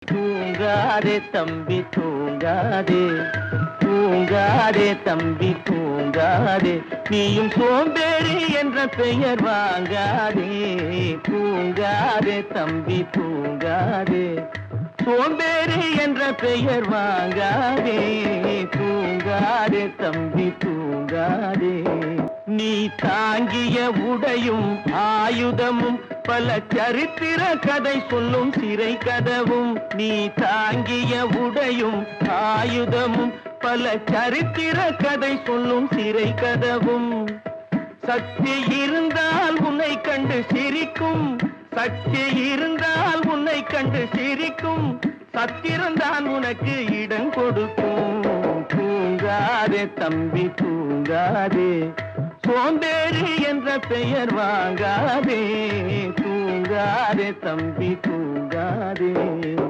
தூங்காதே தம்பி தூங்காதே, தூங்காதே தம்பி தூங்காதே, நீயும் சோம்பேறி என்ற பெயர் வாங்காதே. தூங்காதே தம்பி தூங்காதே, சோம்பேறி என்ற பெயர் வாங்காதே. தூங்காதே தம்பி தூங்காதே. நீ தாங்கிய உடையும் ஆயுதமும் பல சரித்திர கதை சொல்லும் சிறை கதவும். நீ தாங்கிய உடையும் ஆயுதமும் பல சரித்திர கதை சொல்லும் சிறை கதவும். சக்தி இருந்தால் உன்னை கண்டு சிரிக்கும், சக்தி இருந்தால் உன்னை கண்டு சிரிக்கும், சத்திரந்தான் உனக்கு இடம் கொடுக்கும். தூங்காதே தம்பி தூங்காதே, சோம்பேறி என்ற பெயர் வாங்காதே. தூங்காதே தம்பி தூங்காதே.